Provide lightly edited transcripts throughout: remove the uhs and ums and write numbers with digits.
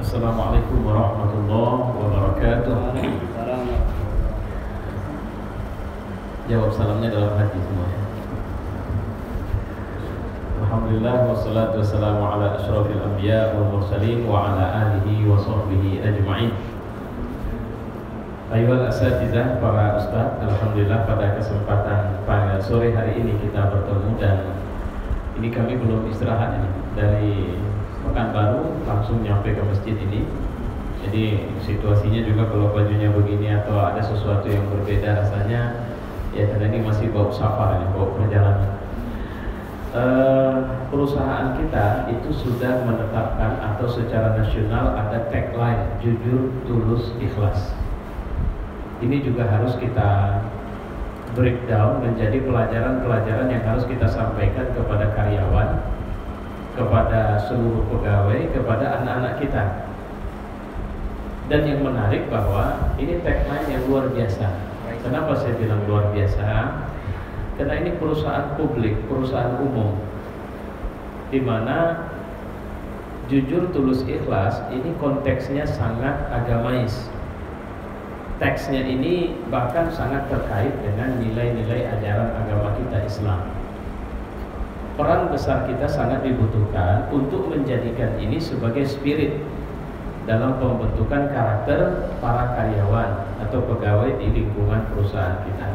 Assalamualaikum warahmatullahi wabarakatuh. Jawab salamnya dalam hati semuanya. Alhamdulillah wassalatu wassalamu ala asyrafil anbiya wal mursalin wa ala alihi wa sahbihi ajma'in. Ayyuhal asatizah, para ustaz, alhamdulillah pada kesempatan pada sore hari ini kita bertemu, dan ini kami belum istirahat ini dari Pekanbaru langsung nyampe ke masjid ini. Jadi situasinya juga kalau bajunya begini atau ada sesuatu yang berbeda rasanya, ya karena ini masih bau safar, ya, bau perjalanan. Perusahaan kita itu sudah menetapkan atau secara nasional ada tagline jujur, tulus, ikhlas. Ini juga harus kita breakdown menjadi pelajaran-pelajaran yang harus kita sampaikan kepada karyawan, kepada seluruh pegawai, kepada anak-anak kita. Dan yang menarik bahwa ini tagline yang luar biasa. Kenapa saya bilang luar biasa? Karena ini perusahaan publik, perusahaan umum, di mana jujur, tulus, ikhlas ini konteksnya sangat agamais. Teksnya ini bahkan sangat terkait dengan nilai-nilai ajaran agama kita, Islam. Peran besar kita sangat dibutuhkan untuk menjadikan ini sebagai spirit dalam pembentukan karakter para karyawan atau pegawai di lingkungan perusahaan kita.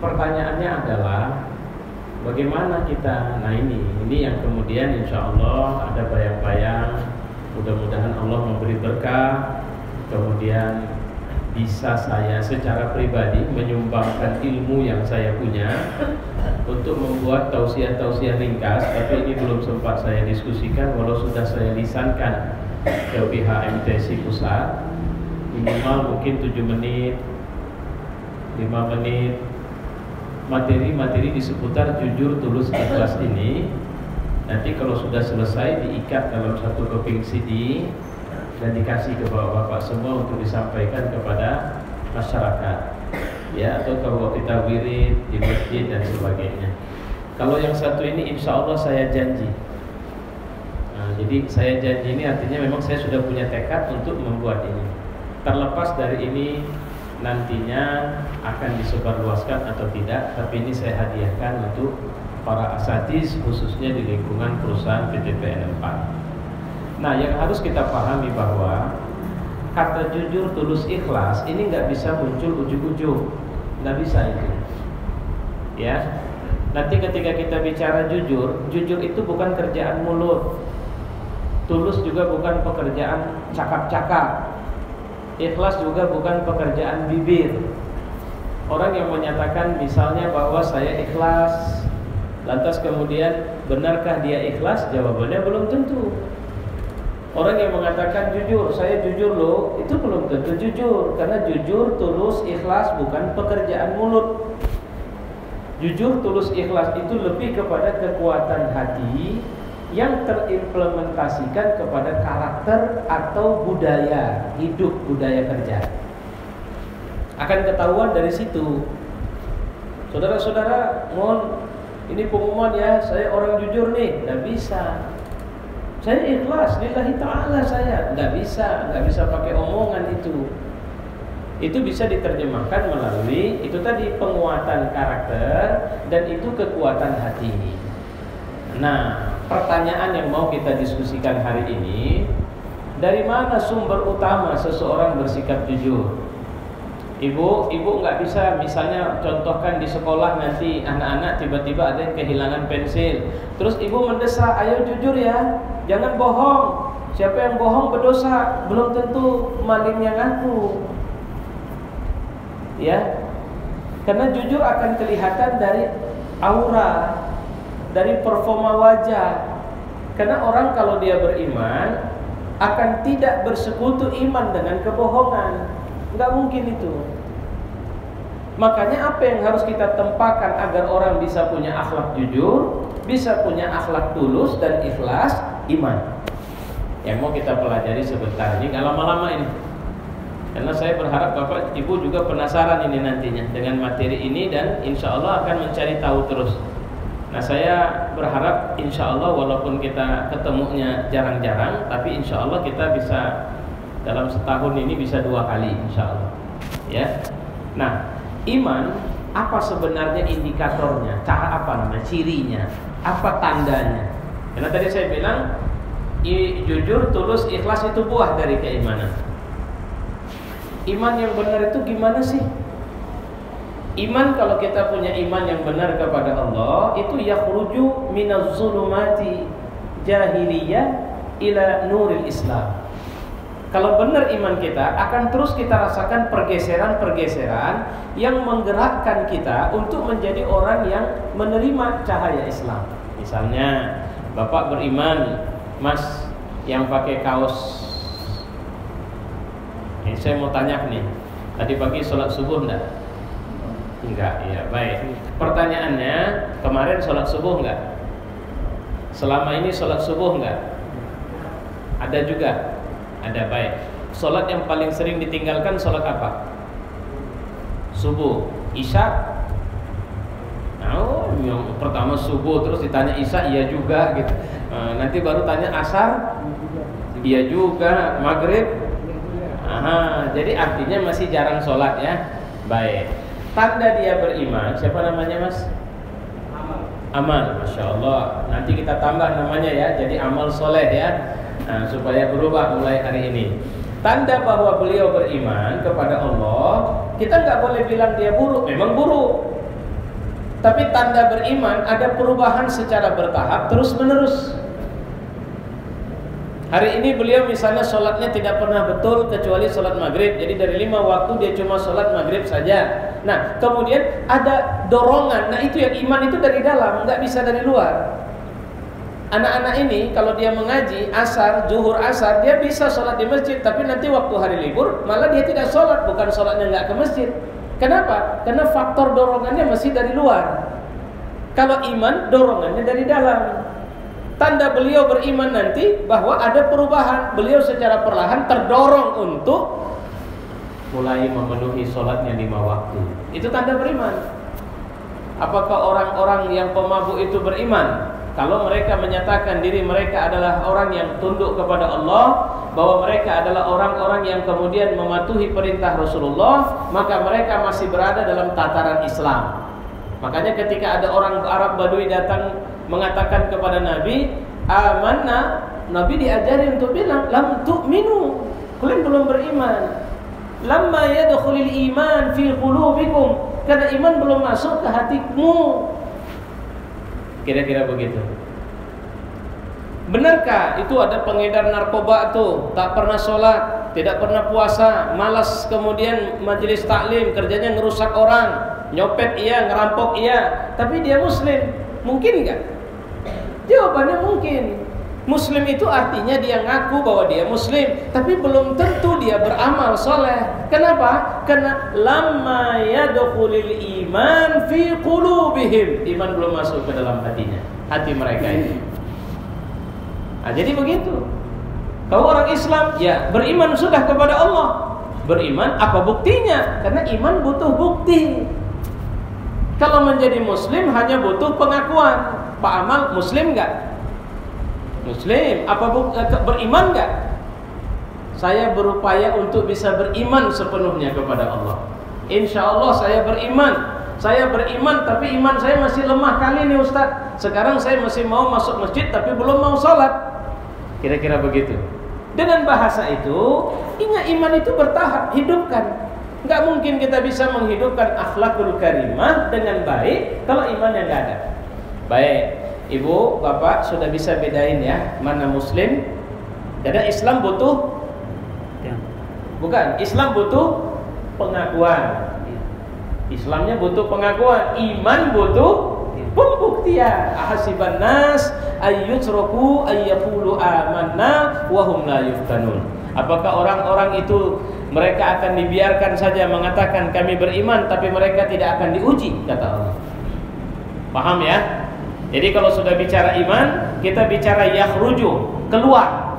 Pertanyaannya adalah bagaimana kita, nah ini yang kemudian insya Allah ada bayang-bayang, mudah-mudahan Allah memberi berkah, kemudian bisa saya secara pribadi menyumbangkan ilmu yang saya punya untuk membuat tausiah-tausiah ringkas, tapi ini belum sempat saya diskusikan, walau sudah saya lisankan ke pihak MTC pusat, minimal mungkin 7 menit, 5 menit, materi-materi di seputar jujur, tulus, ikhlas ini. Nanti kalau sudah selesai diikat dalam satu keping CD dan dikasih ke bapak-bapak semua untuk disampaikan kepada masyarakat, ya, atau kalau kita wirid di masjid dan sebagainya. Kalau yang satu ini insya Allah saya janji. Nah, jadi saya janji ini artinya memang saya sudah punya tekad untuk membuat ini. Terlepas dari ini nantinya akan disebarluaskan atau tidak, tapi ini saya hadiahkan untuk para asatiz khususnya di lingkungan perusahaan PT PN 4. Nah, yang harus kita pahami bahwa kata jujur, tulus, ikhlas ini nggak bisa muncul ujuk-ujuk, nggak bisa itu. Ya, nanti ketika kita bicara jujur, jujur itu bukan kerjaan mulut, tulus juga bukan pekerjaan cakap-cakap, ikhlas juga bukan pekerjaan bibir. Orang yang menyatakan misalnya bahwa saya ikhlas, lantas kemudian benarkah dia ikhlas? Jawabannya belum tentu. Orang yang mengatakan jujur, saya jujur loh, itu belum tentu jujur. Karena jujur, tulus, ikhlas bukan pekerjaan mulut. Jujur, tulus, ikhlas itu lebih kepada kekuatan hati yang terimplementasikan kepada karakter atau budaya hidup, budaya kerja. Akan ketahuan dari situ. Saudara-saudara, mohon ini pengumuman ya, saya orang jujur nih, nggak bisa. Saya ikhlas, lillahi ta'ala saya. Nggak bisa pakai omongan itu. Itu bisa diterjemahkan melalui itu tadi, penguatan karakter dan itu kekuatan hati. Nah, pertanyaan yang mau kita diskusikan hari ini, dari mana sumber utama seseorang bersikap jujur? Ibu nggak bisa misalnya contohkan di sekolah nanti anak-anak tiba-tiba ada yang kehilangan pensil, terus ibu mendesak, ayo jujur ya, jangan bohong. Siapa yang bohong berdosa, belum tentu malingnya ngaku. Ya, karena jujur akan kelihatan dari aura, dari performa wajah. Karena orang kalau dia beriman akan tidak bersekutu iman dengan kebohongan. Nggak mungkin itu. Makanya apa yang harus kita tempakan agar orang bisa punya akhlak jujur, bisa punya akhlak tulus dan ikhlas, iman. Yang mau kita pelajari sebentar ini, nggak lama-lama ini. Karena saya berharap Bapak Ibu juga penasaran ini nantinya dengan materi ini, dan insya Allah akan mencari tahu terus. Nah, saya berharap insya Allah walaupun kita ketemunya jarang-jarang, tapi insya Allah kita bisa dalam setahun ini bisa 2 kali insya Allah. Ya. Nah, iman apa sebenarnya indikatornya? Cara apa namanya? Cirinya? Apa tandanya? Karena tadi saya bilang jujur, tulus, ikhlas itu buah dari keimanan. Iman yang benar itu gimana sih? Iman, kalau kita punya iman yang benar kepada Allah, itu yakhruju minaz zulumati jahiliyah ila nuril Islam. Kalau benar iman kita, akan terus kita rasakan pergeseran-pergeseran yang menggerakkan kita untuk menjadi orang yang menerima cahaya Islam. Misalnya, Bapak beriman, Mas yang pakai kaos. Ini saya mau tanya nih, tadi pagi sholat subuh enggak? Enggak, iya, baik. Pertanyaannya, kemarin sholat subuh enggak? Selama ini sholat subuh enggak? Ada juga? Ada, baik. Sholat yang paling sering ditinggalkan sholat apa? Subuh. Isya? Oh, yang pertama subuh, terus ditanya isya, iya juga gitu. Nanti baru tanya asar, iya juga. Maghrib? Aha, jadi artinya masih jarang sholat ya. Baik. Tanda dia beriman, siapa namanya Mas? Amal, Masya Allah. Nanti kita tambah namanya ya, jadi amal soleh ya. Nah, supaya berubah mulai hari ini. Tanda bahwa beliau beriman kepada Allah, kita nggak boleh bilang dia buruk, memang buruk. Tapi tanda beriman ada perubahan secara bertahap terus menerus. Hari ini beliau misalnya sholatnya tidak pernah betul kecuali sholat maghrib. Jadi dari 5 waktu dia cuma sholat maghrib saja. Nah, kemudian ada dorongan. Nah, itu yang iman itu dari dalam, nggak bisa dari luar. Anak-anak ini kalau dia mengaji asar, zuhur, asar, dia bisa sholat di masjid. Tapi nanti waktu hari libur malah dia tidak sholat. Bukan sholatnya nggak ke masjid. Kenapa? Karena faktor dorongannya masih dari luar. Kalau iman, dorongannya dari dalam. Tanda beliau beriman nanti bahwa ada perubahan. Beliau secara perlahan terdorong untuk mulai memenuhi sholatnya 5 waktu. Itu tanda beriman. Apakah orang-orang yang pemabuk itu beriman? Kalau mereka menyatakan diri mereka adalah orang yang tunduk kepada Allah, bahwa mereka adalah orang-orang yang kemudian mematuhi perintah Rasulullah, maka mereka masih berada dalam tataran Islam. Makanya ketika ada orang Arab Badui datang mengatakan kepada Nabi, amanna, Nabi diajari untuk bilang, lam tu'minu, kalian belum beriman. Lamma yadkhulul iman fi qulubikum, karena iman belum masuk ke hatimu. Kira-kira begitu. Benarkah itu ada pengedar narkoba tuh, tak pernah sholat, tidak pernah puasa, malas kemudian majelis taklim, kerjanya ngerusak orang, nyopet iya, ngerampok iya, tapi dia muslim? Mungkin enggak? Jawabannya mungkin. Muslim itu artinya dia ngaku bahwa dia muslim, tapi belum tentu dia beramal soleh. Kenapa? Karena lamma yadkhulul iman fi qulubihim, iman belum masuk ke dalam hatinya, hati mereka ini. Nah, jadi begitu. Kalau orang Islam, ya beriman sudah kepada Allah. Beriman, apa buktinya? Karena iman butuh bukti. Kalau menjadi muslim hanya butuh pengakuan. Pak Amal muslim enggak? Muslim. Apa beriman enggak? Saya berupaya untuk bisa beriman sepenuhnya kepada Allah. Insya Allah saya beriman. Saya beriman tapi iman saya masih lemah kali nih Ustaz. Sekarang saya masih mau masuk masjid tapi belum mau sholat. Kira-kira begitu. Dengan bahasa itu, ingat iman itu bertahap, hidupkan. Nggak mungkin kita bisa menghidupkan akhlakul karimah dengan baik kalau imannya nggak ada. Baik, Ibu, Bapak sudah bisa bedain ya mana muslim. Karena Islam butuh, bukan, Islam butuh pengakuan. Islamnya butuh pengakuan, iman butuh pembuktian. Ahasiban nas ayyutraku ayyaqulu amanna wa hum la yuftanun. Apakah orang-orang itu mereka akan dibiarkan saja mengatakan kami beriman tapi mereka tidak akan diuji, kata Allah. Paham ya? Jadi kalau sudah bicara iman, kita bicara yakhruju, keluar.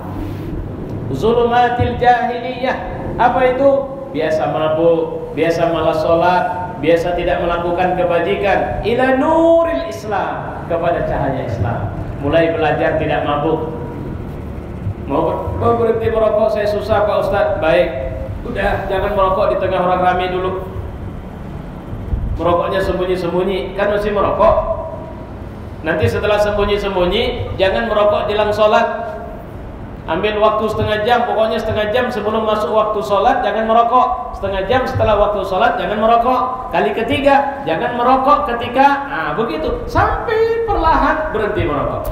Zulumatil jahiliyah. Apa itu? Biasa mabuk, biasa malas sholat, biasa tidak melakukan kebajikan. Ila nuril Islam, kepada cahaya Islam. Mulai belajar tidak mabuk. Mau berhenti merokok, saya susah Pak Ustadz. Baik, udah jangan merokok di tengah orang ramai dulu. Merokoknya sembunyi-sembunyi, kan mesti merokok. Nanti setelah sembunyi-sembunyi, jangan merokok jelang sholat. Ambil waktu setengah jam, pokoknya setengah jam sebelum masuk waktu sholat jangan merokok. Setengah jam setelah waktu sholat jangan merokok. Kali ketiga jangan merokok ketika, begitu sampai perlahan berhenti merokok.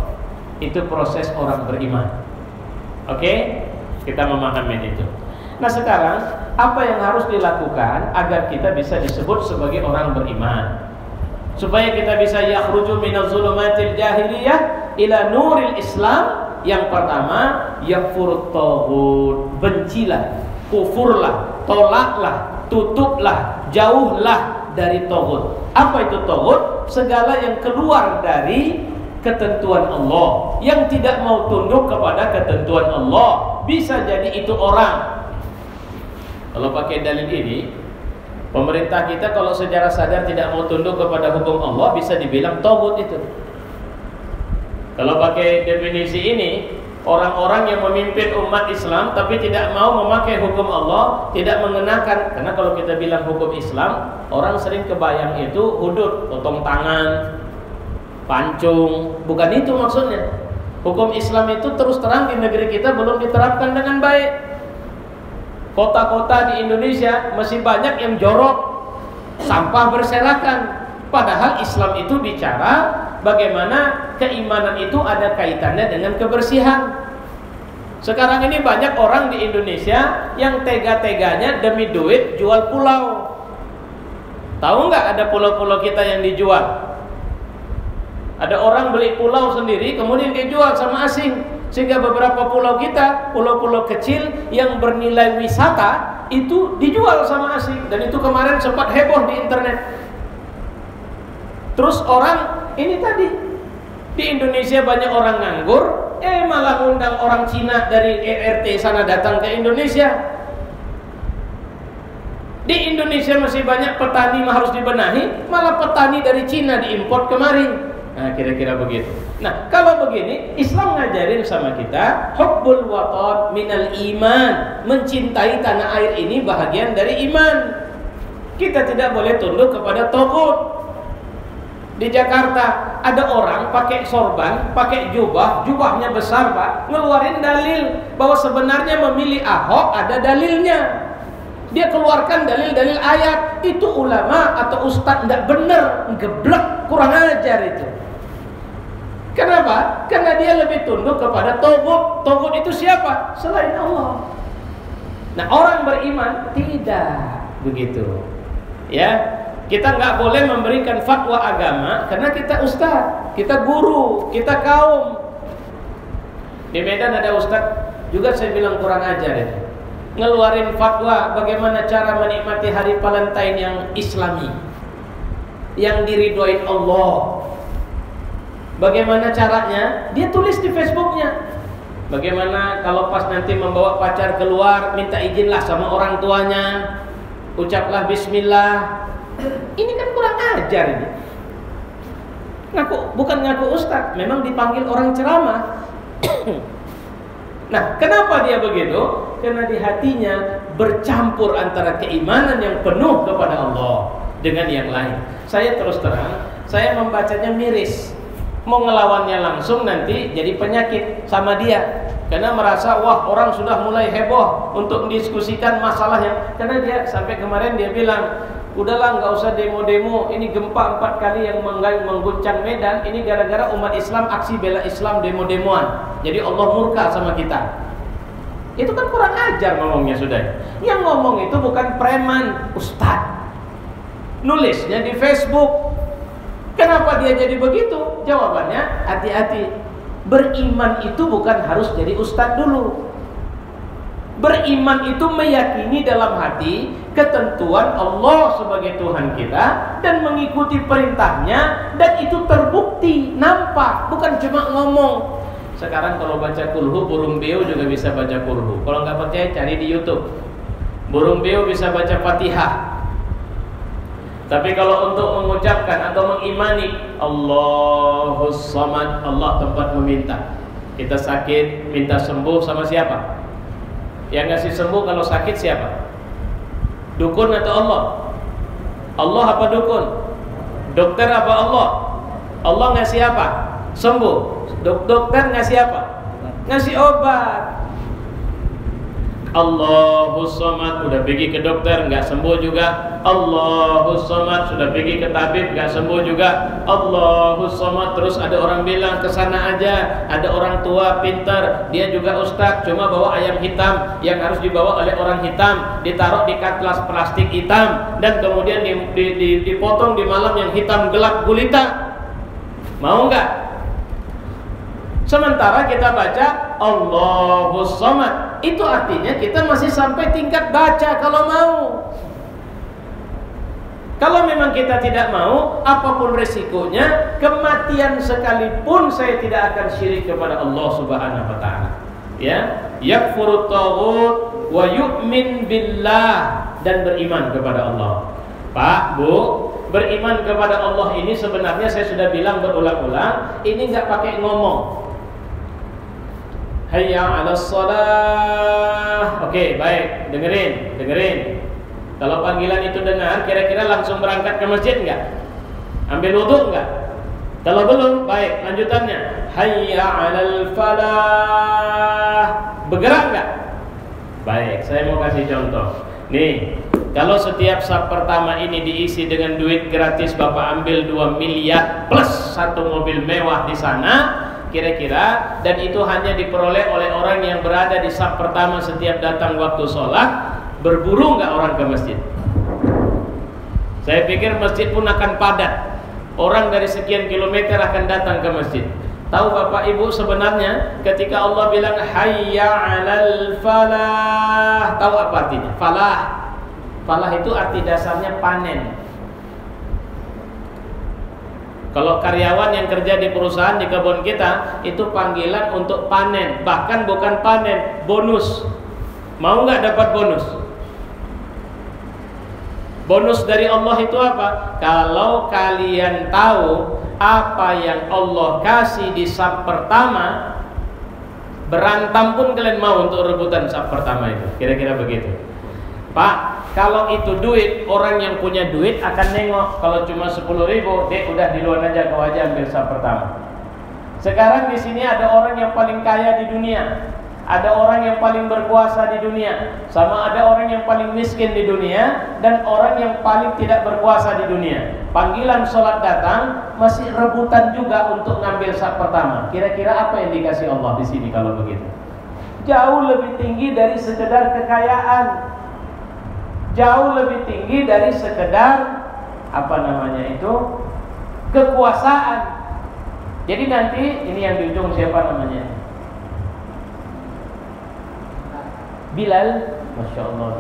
Itu proses orang beriman. Oke? Kita memahami itu. Nah sekarang apa yang harus dilakukan agar kita bisa disebut sebagai orang beriman? Supaya kita bisa yakhruju minaz zulumatil jahiliyah ila nuril Islam. Yang pertama, yakfurut taghut, bencilah, kufurlah, tolaklah, tutuplah, jauhlah dari taghut. Apa itu taghut? Segala yang keluar dari ketentuan Allah, yang tidak mau tunduk kepada ketentuan Allah. Bisa jadi itu orang. Kalau pakai dalil ini, pemerintah kita kalau secara sadar tidak mau tunduk kepada hukum Allah, bisa dibilang taghut itu. Kalau pakai definisi ini, orang-orang yang memimpin umat Islam tapi tidak mau memakai hukum Allah, tidak mengenakan, karena kalau kita bilang hukum Islam, orang sering kebayang itu hudud, potong tangan, pancung, bukan itu maksudnya. Hukum Islam itu terus terang di negeri kita belum diterapkan dengan baik. Kota-kota di Indonesia masih banyak yang jorok, sampah berserakan. Padahal Islam itu bicara bagaimana keimanan itu ada kaitannya dengan kebersihan. Sekarang ini banyak orang di Indonesia yang tega-teganya demi duit jual pulau. Tahu nggak ada pulau-pulau kita yang dijual? Ada orang beli pulau sendiri kemudian dijual sama asing. Sehingga beberapa pulau kita, pulau-pulau kecil yang bernilai wisata itu dijual sama asing. Dan itu kemarin sempat heboh di internet. Terus orang ini tadi di Indonesia banyak orang nganggur, malah undang orang Cina dari ERT sana datang ke Indonesia. Di Indonesia masih banyak petani harus dibenahi, malah petani dari Cina diimpor kemari. Nah, kira-kira begitu. Nah, kalau begini, Islam ngajarin sama kita hubbul watan minal iman, mencintai tanah air ini bahagian dari iman. Kita tidak boleh tunduk kepada taghut. Di Jakarta ada orang pakai sorban, pakai jubahnya besar Pak, ngeluarin dalil bahwa sebenarnya memilih Ahok ada dalilnya. Dia keluarkan dalil-dalil ayat. Itu ulama atau ustadz tidak benar, geblek, kurang ajar itu. Kenapa? Karena dia lebih tunduk kepada taghut. Taghut itu siapa? Selain Allah. Nah orang beriman tidak begitu. Ya. Kita nggak boleh memberikan fatwa agama karena kita ustaz, kita guru, kita kaum. Di Medan ada ustaz juga saya bilang kurang ajar itu. Ngeluarin fatwa bagaimana cara menikmati hari Valentine yang Islami, yang diridhoin Allah. Bagaimana caranya? Dia tulis di Facebooknya. Bagaimana kalau pas nanti membawa pacar keluar, minta izinlah sama orang tuanya, ucaplah Bismillah. Ini kan kurang ajar ini. Bukan ngaku ustaz, memang dipanggil orang ceramah. Nah, kenapa dia begitu? Karena di hatinya bercampur antara keimanan yang penuh kepada Allah dengan yang lain. Saya terus terang, saya membacanya miris. Mau ngelawannya langsung nanti jadi penyakit sama dia. Karena merasa wah orang sudah mulai heboh untuk mendiskusikan masalahnya. Karena dia sampai kemarin dia bilang, udahlah nggak usah demo-demo, ini gempa 4 kali yang mengguncang Medan, ini gara-gara umat Islam aksi bela Islam demo-demoan. Jadi Allah murka sama kita. Itu kan kurang ajar ngomongnya sudah. Yang ngomong itu bukan preman, ustaz. Nulisnya di Facebook. Kenapa dia jadi begitu? Jawabannya hati-hati. Beriman itu bukan harus jadi ustaz dulu. Beriman itu meyakini dalam hati ketentuan Allah sebagai Tuhan kita dan mengikuti perintahnya, dan itu terbukti, nampak, bukan cuma ngomong. Sekarang kalau baca kulhu, burung beo juga bisa baca kulhu. Kalau nggak percaya cari di YouTube. Burung beo bisa baca Fatihah. Tapi kalau untuk mengucapkan atau mengimani Allahus Samad, Allah tempat meminta. Kita sakit, minta sembuh sama siapa? Yang ngasih sembuh kalau sakit siapa? Dukun atau Allah? Allah apa dukun? Dokter apa Allah? Allah ngasih apa? Sembuh. Dokter ngasih apa? Ngasih obat. Allahus Samad, udah pergi ke dokter nggak sembuh juga. Allahus Samad, sudah pergi ke tabib nggak sembuh juga. Allahus Samad. Terus ada orang bilang ke sana aja, ada orang tua pintar, dia juga ustaz, cuma bawa ayam hitam yang harus dibawa oleh orang hitam, ditaruh di katlas plastik hitam dan kemudian dipotong di malam yang hitam gelap gulita. Mau nggak? Sementara kita baca Allahus Samad, itu artinya kita masih sampai tingkat baca kalau mau. Kalau memang kita tidak mau, apapun resikonya, kematian sekalipun saya tidak akan syirik kepada Allah Subhanahu wa taala. Ya, yakfurut taghut wa yu'min billah, dan beriman kepada Allah. Pak, Bu, beriman kepada Allah ini sebenarnya saya sudah bilang berulang-ulang, ini nggak pakai ngomong. Hayya 'alas shalah. Oke, baik, dengerin. Kalau panggilan itu dengar, kira-kira langsung berangkat ke masjid enggak? Ambil wudu enggak? Kalau belum, baik, lanjutannya. Hayya 'alal falah. Bergerak enggak? Baik, saya mau kasih contoh. Nih, kalau setiap saf pertama ini diisi dengan duit gratis, Bapak ambil 2 miliar plus 1 mobil mewah di sana, kira-kira, dan itu hanya diperoleh oleh orang yang berada di saf pertama setiap datang waktu sholat, berburu nggak orang ke masjid? Saya pikir masjid pun akan padat. Orang dari sekian kilometer akan datang ke masjid. Tahu Bapak Ibu, sebenarnya ketika Allah bilang hayya 'alal falah, tahu apa artinya? Falah. Falah itu arti dasarnya panen. Kalau karyawan yang kerja di perusahaan, di kebun kita, itu panggilan untuk panen. Bahkan bukan panen, bonus. Mau nggak dapat bonus? Bonus dari Allah itu apa? Kalau kalian tahu apa yang Allah kasih di saf pertama, berantam pun kalian mau untuk rebutan saf pertama itu. Kira-kira begitu. Pak, kalau itu duit, orang yang punya duit akan nengok. Kalau cuma 10.000, dek udah di luar aja, kau aja ambil saf pertama. Sekarang di sini ada orang yang paling kaya di dunia, ada orang yang paling berkuasa di dunia, sama ada orang yang paling miskin di dunia, dan orang yang paling tidak berkuasa di dunia. Panggilan sholat datang, masih rebutan juga untuk ngambil saf pertama. Kira-kira apa yang dikasih Allah di sini kalau begitu? Jauh lebih tinggi dari sekedar kekayaan, jauh lebih tinggi dari sekedar kekuasaan. Jadi nanti ini yang di ujung siapa namanya? Bilal, Masya Allah,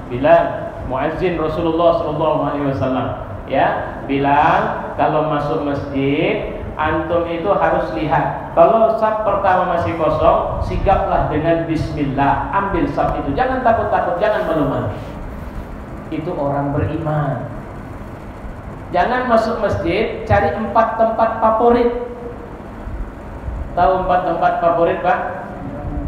Bilal, muazzin Rasulullah SAW. Ya, bilang kalau masuk masjid, antum itu harus lihat. Kalau saf pertama masih kosong, sigaplah dengan Bismillah, ambil saf itu. Jangan takut-takut, jangan malu-malu. Itu orang beriman. Jangan masuk masjid cari 4 tempat favorit. Tahu 4 tempat favorit, Pak?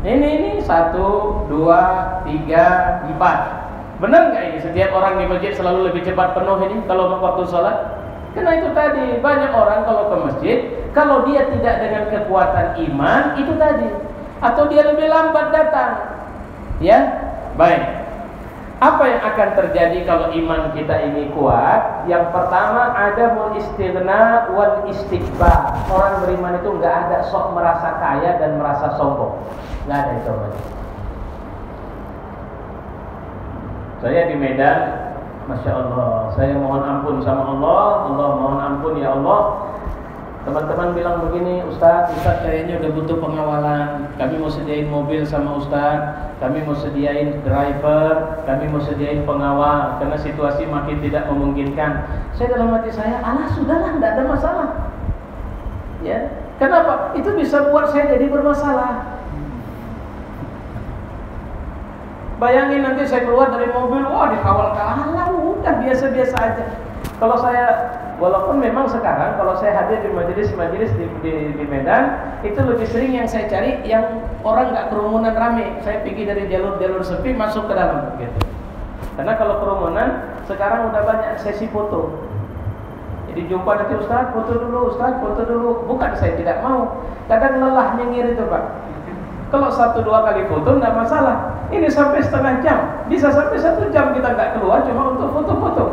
Ini 1, 2, 3, 4. Benar nggak ini? Setiap orang di masjid selalu lebih cepat penuh ini kalau waktu sholat? Karena itu tadi, banyak orang kalau ke masjid, kalau dia tidak dengan kekuatan iman, itu tadi, atau dia lebih lambat datang. Ya, baik. Apa yang akan terjadi kalau iman kita ini kuat? Yang pertama, adamul istighna wal istikbar. Orang beriman itu nggak ada sok merasa kaya dan merasa sombong. Nggak ada itu. Saya di Medan, Masya Allah, saya mohon ampun sama Allah. Allah mohon ampun ya Allah. Teman-teman bilang begini, Ustaz kayaknya udah butuh pengawalan. Kami mau sediain mobil sama Ustaz, kami mau sediain driver, kami mau sediain pengawal, karena situasi makin tidak memungkinkan. Saya dalam hati saya, alah sudahlah, tidak ada masalah. Ya, kenapa? Itu bisa buat saya jadi bermasalah. Bayangin nanti saya keluar dari mobil, wah dikawal kalah, udah biasa-biasa aja. Kalau saya, walaupun memang sekarang kalau saya hadir di majelis-majelis di Medan, itu lebih sering yang saya cari yang orang nggak kerumunan rame. Saya pergi dari jalur-jalur sepi masuk ke dalam gitu. Karena kalau kerumunan sekarang udah banyak sesi foto. Jadi jumpa nanti Ustaz, foto dulu. Bukan saya tidak mau. Kadang lelah nyengir itu Pak. Kalau 1-2 kali foto tidak masalah. Ini sampai setengah jam, bisa sampai 1 jam kita nggak keluar cuma untuk foto-foto.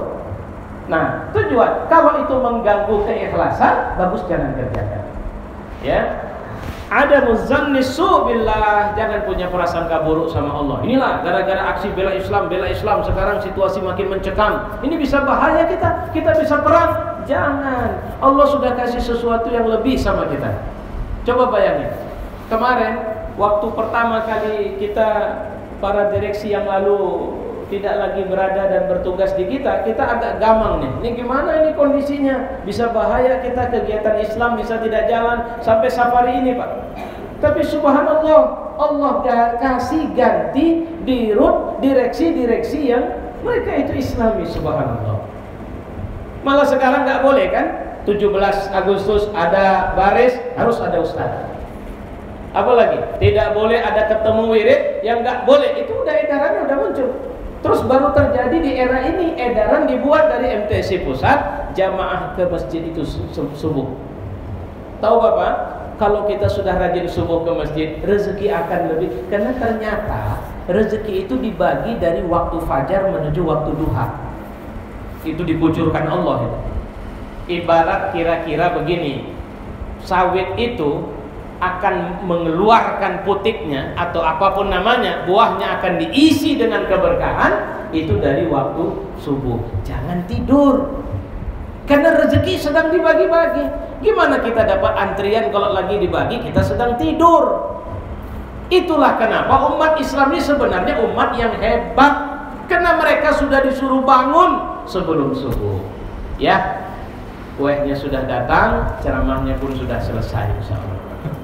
Nah, tujuan kalau itu mengganggu keikhlasan, bagus jangan kerjakan. Ya. Ada muzannisu billah, jangan punya prasangka buruk sama Allah. Inilah gara-gara aksi bela Islam sekarang situasi makin mencekam. Ini bisa bahaya kita bisa perang. Jangan. Allah sudah kasih sesuatu yang lebih sama kita. Coba bayangin. Kemarin waktu pertama kali kita para direksi yang lalu tidak lagi berada dan bertugas di kita agak gamang nih. Ini gimana ini kondisinya? Bisa bahaya kita, kegiatan Islam bisa tidak jalan sampai safari ini Pak. Tapi subhanallah, Allah kasih ganti dirut direksi-direksi yang mereka itu Islami, subhanallah. Malah sekarang nggak boleh kan? 17 Agustus ada baris, harus ada ustaz. Apalagi tidak boleh ada ketemu wirid, yang nggak boleh itu udah edarannya udah muncul. Terus baru terjadi di era ini edaran dibuat dari MTC pusat, jamaah ke masjid itu subuh. Tahu Bapak, kalau kita sudah rajin subuh ke masjid, rezeki akan lebih. Karena ternyata rezeki itu dibagi dari waktu fajar menuju waktu duha. Itu dikucurkan Allah itu. Ibarat kira-kira begini, sawit itu akan mengeluarkan putiknya atau apapun namanya, buahnya akan diisi dengan keberkahan itu dari waktu subuh. Jangan tidur, karena rezeki sedang dibagi-bagi. Gimana kita dapat antrian kalau lagi dibagi kita sedang tidur? Itulah kenapa umat Islam ini sebenarnya umat yang hebat, karena mereka sudah disuruh bangun sebelum subuh. Ya, kuehnya sudah datang, ceramahnya pun sudah selesai insyaallah.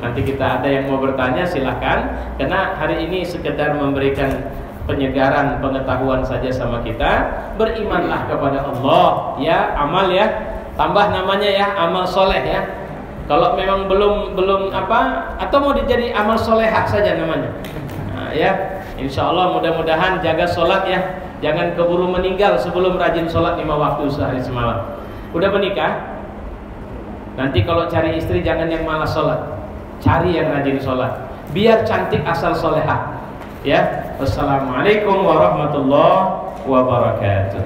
Nanti kita ada yang mau bertanya silahkan, karena hari ini sekedar memberikan penyegaran pengetahuan saja sama kita. Berimanlah kepada Allah ya, amal ya, tambah namanya ya amal soleh ya. Kalau memang belum apa, atau mau dijadi amal solehah saja namanya. Nah, ya, insya Allah mudah-mudahan jaga sholat ya, jangan keburu meninggal sebelum rajin sholat 5 waktu sehari semalam. Udah menikah? Nanti kalau cari istri jangan yang malas sholat, cari yang rajin sholat, biar cantik asal solehah. Ya, wassalamualaikum warahmatullahi wabarakatuh.